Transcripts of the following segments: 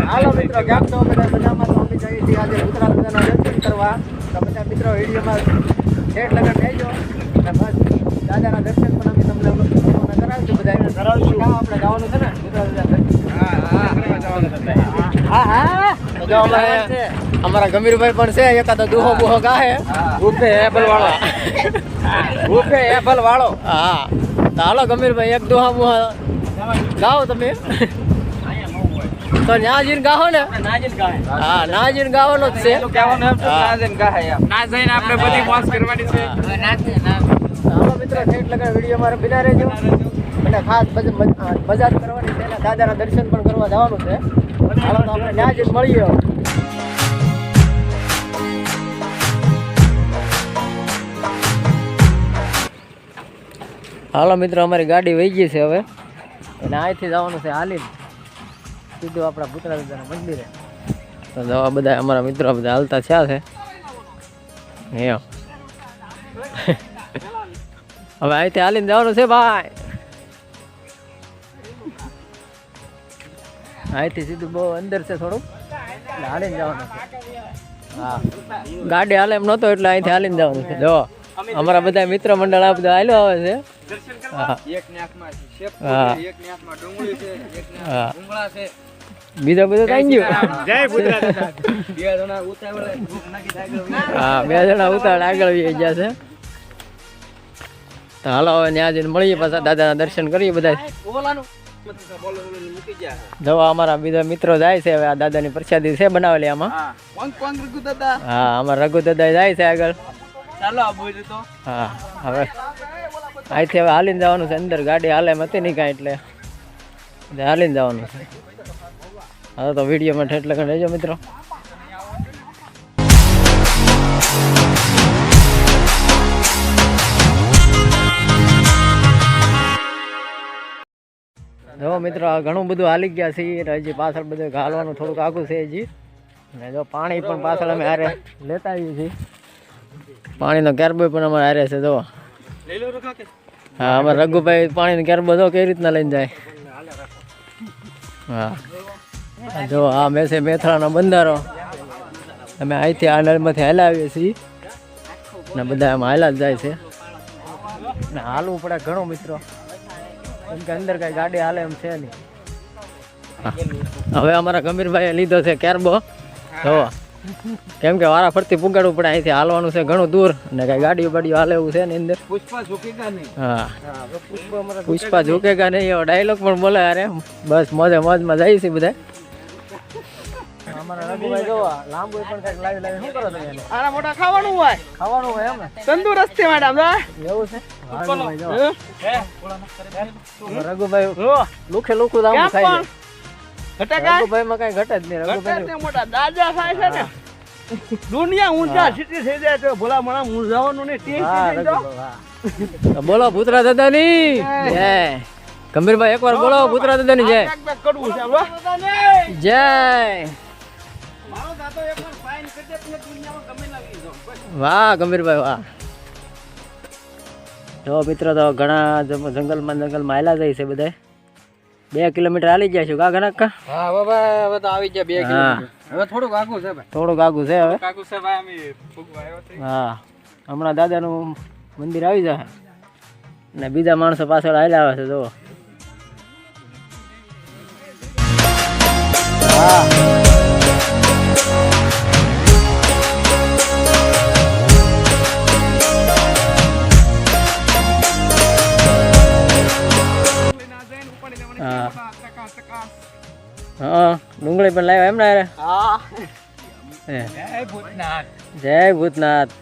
હાલો મિત્રો કેમ છો બધા મજામાં? તો અમે જઈએ છીએ આજે ભૂતરા દાદાના દર્શન કરવા. તો બધા મિત્રો વિડીયોમાં છેડ લગન રહેજો અને બસ દાદાના દર્શન પણ અમે તમને કરાવીશું. બધા કરાવીશું. આપણે જવાનું છે ને ભૂતરા દાદા? અમારા ગમીરભાઈ પણ છે, એકાદો દુહો બુહો ગાહે ઉભે એપલ વાળો ઉભે એપલ વાળો. હા તો હાલો ગમીરભાઈ એક દુહા બુહા ગાઓ તમે. તો નાજીન ગાહો ને? હા નાજીન ગાવાનો જ છે. આપણે બધી મોજ કરવાની છે. હાલો મિત્રો ઠેઠ લગા વિડીયો મારે બિના રહેજો અને ખાસ બજાર કરવાની છે, દાદાના દર્શન પણ કરવા જવાનું છે. હાલો તો આપણે નાજીન મળીએ. હાલો મિત્રો અમારી ગાડી વહી ગઈ છે હવે, અને અહીંથી જવાનું છે હાલીને સીધું આપણા ભૂતરા દાદાના મંદિરે. તો જવા બધા અમારા મિત્રો બધા હાલતા થયા છે. એમ હવે અહીંથી હાલીને જવાનું છે ભાઈ. અહીંથી સીધું બહુ અંદર છે થોડુંક, એટલે હાલીને જવાનું છે. હા ગાડી હાલે એમ નહોતો એટલે અહીંથી હાલીને જવાનું છે. જો અમારા બધા મિત્ર મંડળ આ બધા હાલ્યો આવે છે. બીજા બધા થઈ ગયું. હા 2 જણા ઉતાવળ આગળ આવી ગયા છે. તો હાલો હવે ત્યાં જઈને મળીએ, પાછા દાદાના દર્શન કરીએ બધા. જવા અમારા બીજા મિત્રો જાય છે હવે. આ દાદાની પ્રસાદી છે બનાવેલી આમાં. હા અમારા રઘુ દાદા જાય છે આગળ. હા હવે અહીંથી હવે હાલીને જવાનું છે અંદર. ગાડી હાલે એમ હતી નહીં કાંઈ એટલે હાલીને જવાનું છે. હવે તો વિડીયોમાં ઠેઠ લખી રહેજો મિત્રો. જો મિત્રો આ ઘણું બધું હાલી ગયા છે. હજી પાછળ બધું હાલવાનું થોડુંક આખું છે હજી. ને જો પાણી પણ પાછળ અમે હારે લેતા આવીએ છીએ. પાણીનો કેરબો પણ અમારે હારે છે. જો હા અમારે રઘુભાઈ પાણીનો કેરબો જો કઈ રીતના લઈને જાય. હા જો આ મેસે મેથાણાનો બંધારો અમે અહીંથી આ નળમાંથી હાલા આવીએ છીએ ને બધા એમાં હાલા જ જાય છે. ને હાલવું પડે ઘણું મિત્રો, કેમ કે અંદર કઈ ગાડી હાલે એમ છે નહીં. હવે અમારા ગંભીરભાઈએ લીધો છે કેરબો. જો કેમ કે વારા ફરતી પુગાડવું પડે, અહીંથી હાલવાનું છે ઘણું દૂર ને કઈ ગાડીઓ બાડીઓ હાલે એવું છે ને અંદર. હા પુષ્પા ઝુકેગા નહીં એવો ડાયલોગ પણ બોલે. અરે બસ મોજે મોજમાં જાય છે બધા. અમારા રઘુભાઈ જોવા લાંબુ પણ કઈક લાવી લાવી શું કરો તમે? આના મોટા ખાવાનું હોય એમ ને તંદુરસ્તી મેડમ એવું છે. રઘુભાઈ લુખે લુખું લાંબુ ખાય છે. રઘુભાઈ માં કઈ ઘટે જ નહીં. રઘુભાઈ મોટા દાદા ખાય છે ને દુનિયા ઊંચા સીટી થઈ જાય તો ભોલા મણા મૂંઝાવાનું નહીં. બોલો ભૂતરા દાદા ની જય. ગંભીરભાઈ એકવાર બોલો ભૂતરા દાદા ની જય. જય. વાહ ગંભીરભાઈ વાહ. જો મિત્રો તો ઘણા જંગલમાં હાલ્યા જાય છે બધા. 2 કિલોમીટર હાલી જાય છે કા ઘણા કા? હા હવે તો આવી ગયા 2 કિલોમીટર. હવે થોડુંક આગું છે ભાઈ, થોડુંક આગું છે હવે. આગું છે ભાઈ અમે ફૂગવા આવ્યો છે. હા હમણાં દાદાનું મંદિર આવી જાય ને બીજા માણસો પાછળ હાલ્યા આવે છે. જો હા હા ડુંગળી પણ લાવ્યા એમ ને? હા જય ભૂતનાથ. જય ભૂતનાથ.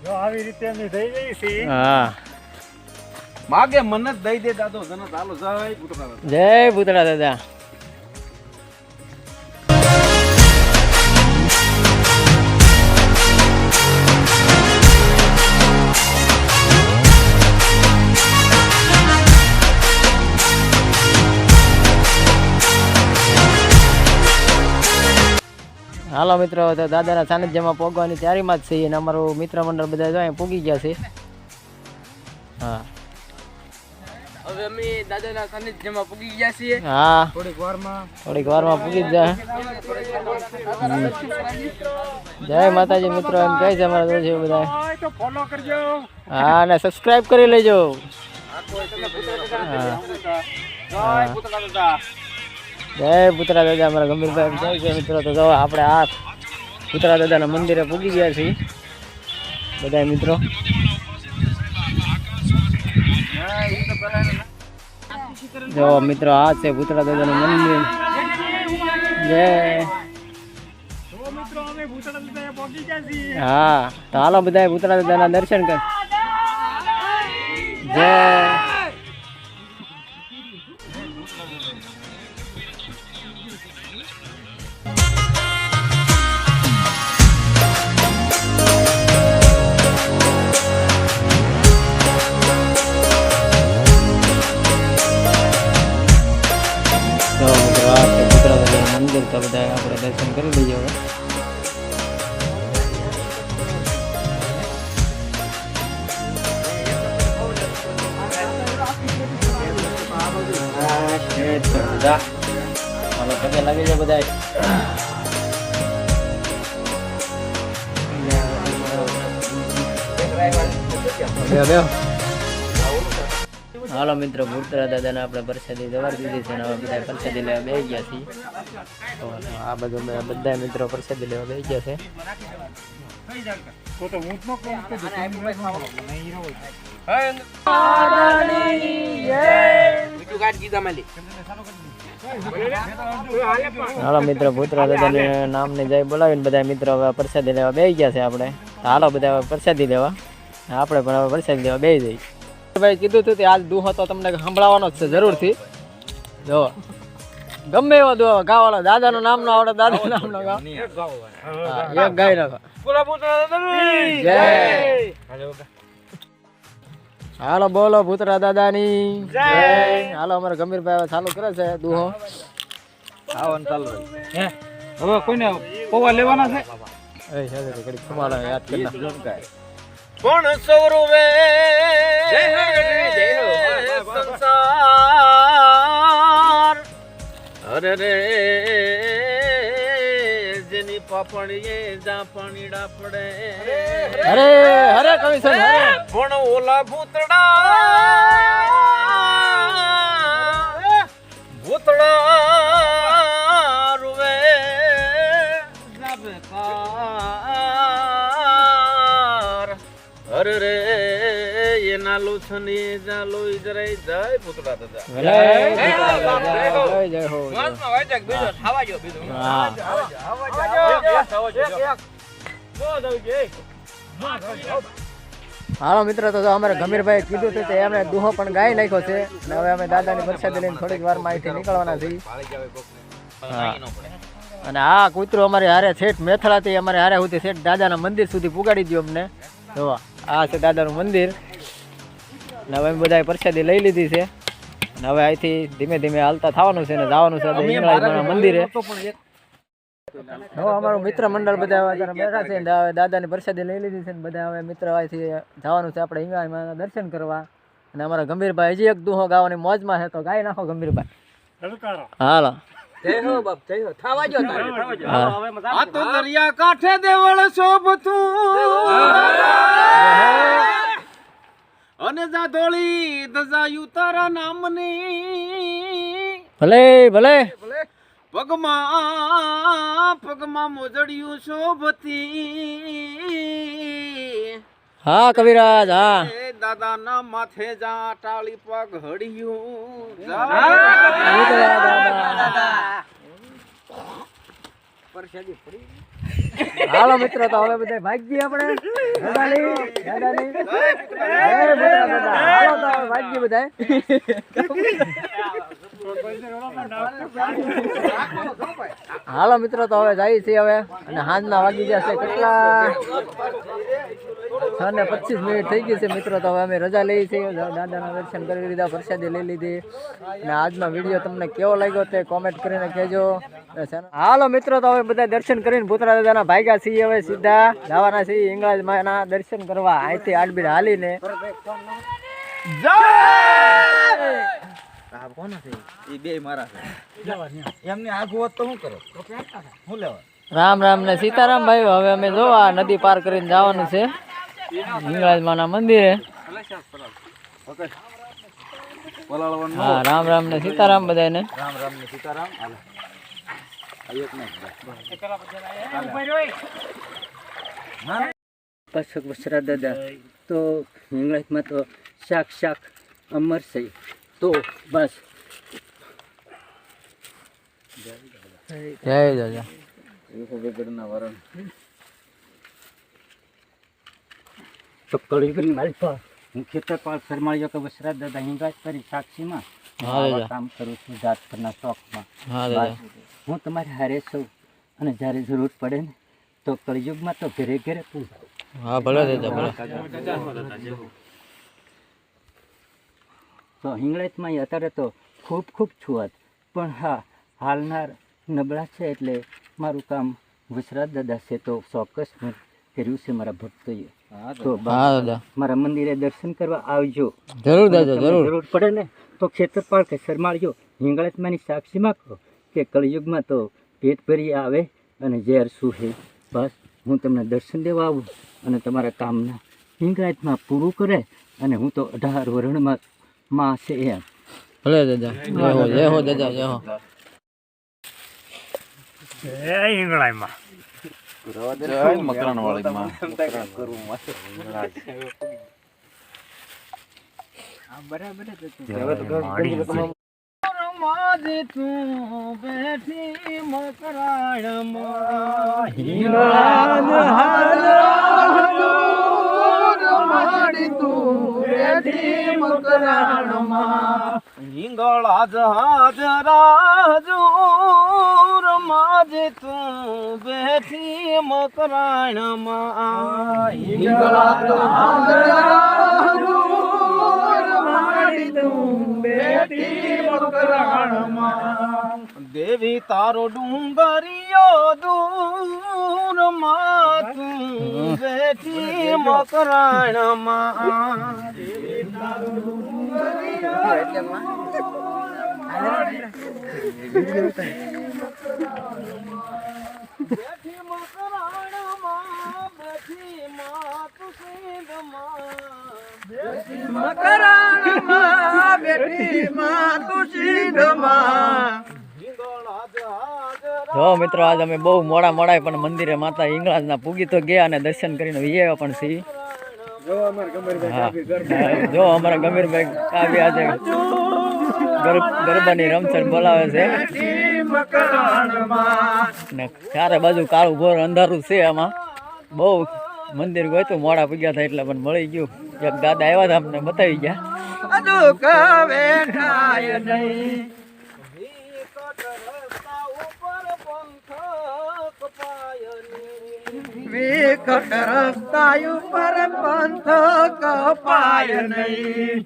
જો આવી રીતે અમે થઈ જઈ છે. હા માગે મન જ દઈ દે દાદો જન ચાલો જય ભૂતરા દાદા. જય ભૂતરા દાદા. હાલો મિત્રો તો દાદાના સાનિધ્યમાં પહોંચવાની તૈયારીમાં જ છીએ અને અમારું મિત્ર મંડળ બધા જો અહીં પહોંચી ગયા છે. હા હવે અમે દાદાના સાનિધ્યમાં પૂગી ગયા છીએ. હા થોડીક વારમાં પૂગી જ જાય. જય માતાજી મિત્રો, એમ કહે છે અમારા દોસ્તો બધા. તો ફોલો કરજો. હા અને સબસ્ક્રાઇબ કરી લેજો. જય પુતળા દાદા અમારા ગંભીરભાઈ જય છે મિત્રો. તો જો આપણે આ પુતળા દાદાના મંદિરે પૂગી ગયા છીએ બધા મિત્રો. જો મિત્રો આ છે પુતળા દાદાનું મંદિર. જય હા તો હાલો બધા પુતળા દાદાના દર્શન કર. જય મંદિર તો બધા આપણે દર્શન કરી લઈએ હવે. હાલો પગે લાગી જાય બધા. હાલો મિત્રો, પુતળા દાદાને આપણે પ્રસાદી દવા દીધી છે ને હવે બધા પ્રસાદી લેવા બેસી ગયા છીએ. તો આ બધું બધા મિત્રો પ્રસાદી લેવા બેસી ગયા છે. હાલો મિત્રો, પુતળા દાદાને નામની જય બોલાવીને બધા મિત્રો હવે પ્રસાદી લેવા બેસી ગયા છે આપણે. હાલો બધા પ્રસાદી લેવા, આપણે પણ હવે પ્રસાદી લેવા બેસી જઈએ. ભાઈ કીધું હતું કે આજ દુહો તો તમને સંભળાવવાનો જ છે જરૂરથી. જો ગમે એવો દુહો ગાવાનો, દાદાનું નામ નો આવડે દાદા નામ નો ગાવ, એક ગાઈ નાખો. હાલો બોલો પુતળા દાદાની જય. હાલો અમારા ગંભીરભાઈ ચાલુ કરે છે દુહો. હવે કોઈને પૌવા લેવાના છે. ઘડી ખુમાડો યાદ કરી નાખ. કોણ સૌરવે સંસાર અરે રે જેની પાપણીએ જા પાણીડા પડે. અરે હરે કવિ સર પણ ઓલા ભૂતડા રૂવે અરે રે એના લોછની જા લોઈ જરાય જાય પુતળા દાદા. જય હો. હાલો મિત્રો, તો અમારે ગંભીરભાઈ કીધું છે કે એમણે દુહો પણ ગાઈ નાખ્યો છે અને હવે અમે દાદાની પ્રસાદી લઈને થોડીક વારમાં અહીંથી નીકળવાના છીએ. અને આ કૂતરું અમારે હારે છેઠ મેથળાથી અમારે હારે સુધી છેઠ દાદાના મંદિર સુધી પુગાડી દો અમને. જોવા આ છે દાદાનું મંદિર. ને હવે બધા પ્રસાદી લઈ લીધી છે અને હવે અહીંથી ધીમે ધીમે હાલતા થવાનું છે ને જવાનું છે હિંગળાજના મંદિરે. હવે અમારું મિત્ર મંડળ બધા બેઠા છે ને હવે દાદાની પ્રસાદી લઈ લીધી છે ને બધા હવે મિત્ર અહીંથી જવાનું છે આપણે હિંગળાજમાં દર્શન કરવા. અને અમારા ગંભીરભાઈ હજી એક દુહો ગાવાની મોજમાં છે, તો ગાઈ નાખો ગંભીરભાઈ. હાલો જય હો બાપ, જય હો. થાવા જો તારે. આ તો દરિયા કાંઠે દેવળ શોભતું અને જા ધોળી દજાયું તારા નામની. ભલે ભલે પગમાં મોજડિયું શોભતી. હા કવિરાજ. હા દાદાના માથે જા ટાળી પગ હડિયું. હાલો મિત્રો, તો હવે બધા ભાગી આપણે હાલો તો ભાગી બધા. હાલો મિત્રો, તો હવે જઈએ છીએ હવે અને હાંજના વાગી ગયા છે કેટલા 6:25 થઈ ગઈ છે મિત્રો. તો હવે અમે રજા લઈએ છીએ, દાદાના દર્શન કરી લીધા, પ્રસાદી લઈ લીધી. અને આજનો વિડીયો તમને કેવો લાગ્યો તે કોમેન્ટ કરીને કહેજો. હાલો મિત્રો, તો હવે બધા દર્શન કરીને પુતળા દાદાના ભાગ્યા છીએ. હવે સીધા જવાના છીએ હિંગળાજના દર્શન કરવા. અહીંથી આડબીડ હાલીને જય એ બે મારા છે એમને આગુ હોત તો શું કરો શું લેવા રામ રામ ને સીતારામ ભાઈ. હવે અમે જોવા નદી પાર કરીને જવાનું છે હિંગળાજમાના મંદિરે. ઓકે બોલાવવાનું હા, રામ રામ ને સીતારામ બધાને. રામ રામ ને સીતારામ હાલો પાછળ વસરા દાદા તો હિંગળાજમાં તો શાક અમર છે તો બસ જય દાદા. ગઢના વરણ તો કળી કરી મારી પર હું ખેતરપાળ ફરમાળ્યો કે વસરા દાદા હિંગળાજ કરી સાક્ષીમાં હા દાદા. કામ કરું છું જાત પરના શોખમાં. હા દાદા. હું તમારે હારે છું અને જ્યારે જરૂર પડે ને તો કળિયુગમાં તો ઘરે ઘરે પૂછાવું. હા ભલે દાદા ભલે. તો હિંગળાજમાં અત્યારે તો ખૂબ છુઆત પણ હા હાલનાર નબળા છે એટલે મારું કામ વસરાજ દાદા છે તો ચોક્કસ મેં કર્યું છે મારા ભક્તોએ. તો હા દાદા મારા મંદિરે દર્શન કરવા આવજો. જરૂર દાદા તમને જરૂર. જરૂર પડે ને તો ખેતરપાળ કે શરમાળજો હિંગળાજમાંની સાક્ષીમાં કહો કે કળિયુગમાં તો પેટ ભરી આવે અને ઝેર સૂહે. બસ હું તમને દર્શન દેવા આવું અને તમારા કામના હિંગળાજમાં પૂરું કરે અને હું તો 18 વરણમાં માં છે એમ. ભલે દાદા. જય હો દાદા જય હો. મકરાણ વાળીમાં હિંગળાજ હાજરાજુ રમાજે તું બેઠી મકરાણમાં હિંગળાજ હાજરાજુ રમાડી તું બેઠી મકરાણમાં દેવી તારો ડુંગરિયો દૂર માં તું બેઠી મકરાણમાં જો મિત્રો આજ અમે બહુ મોડા પણ મંદિરે માતા હિંગળાજના પૂગી તો ગયા અને દર્શન કરીને વિયા પણ છીએ. જો અમારા ગમીરભાઈ કાવ્ય આજે ગરબાની રમઝટ બોલાવે છે ને ચારે બાજુ કાળું ઘોર અંધારું છે. આમાં બહુ મંદિર ગોતું મોડા પૂગ્યા થાય એટલે પણ મળી ગયું. એક દાદા આવ્યા હતા અમને બતાવી ગયા. વિકટ રસ્તા ઉપર પંથ કપાય નહીં.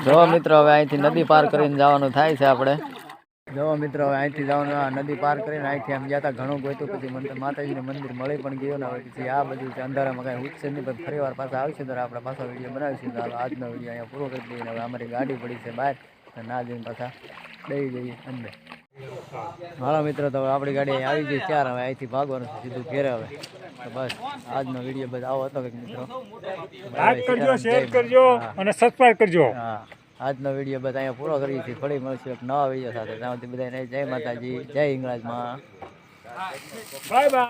જો મિત્રો હવે અહીંથી નદી પાર કરીને જવાનું થાય છે આપણે. જો મિત્રો હવે અહીંથી જવાનું આ નદી પાર કરીને અહીંથી આમ ગયા હતા ઘણું ગોતું પછી માતાજીનું મંદિર મળી પણ ગયું ને હવે પછી આ બધું છે અંધારામાં કાંઈ ઉઠશે નહીં પણ ફરી વાર પાછા આવશે તો આપણે પાછો વિડીયો બનાવીશું. તો આજનો વિડીયો અહીંયા પૂરો કરી દઈએ. હવે અમારી ગાડી પડી છે બહાર ના જઈને પાછા દઈ જઈએ અંદર. હાલો મિત્રો તો આપણી ગાડી આવી ગઈ ચાર. હવે અહીંથી ભાગવાનું છે સીધું ઘેરે. હવે તો બસ આજનો વિડીયો બસ આવો હતો કંઈક મિત્રો. લાઈક કરજો, શેર કરજો અને સબસ્ક્રાઇબ કરજો. હા આજનો વિડીયો બસ અહીંયા પૂરો કરીએ છીએ. ફરી મળશું એક નવા વિડીયો સાથે. ત્યાં સુધી બધાને જય માતાજી, જય હિંગળાજમાં. Bye bye.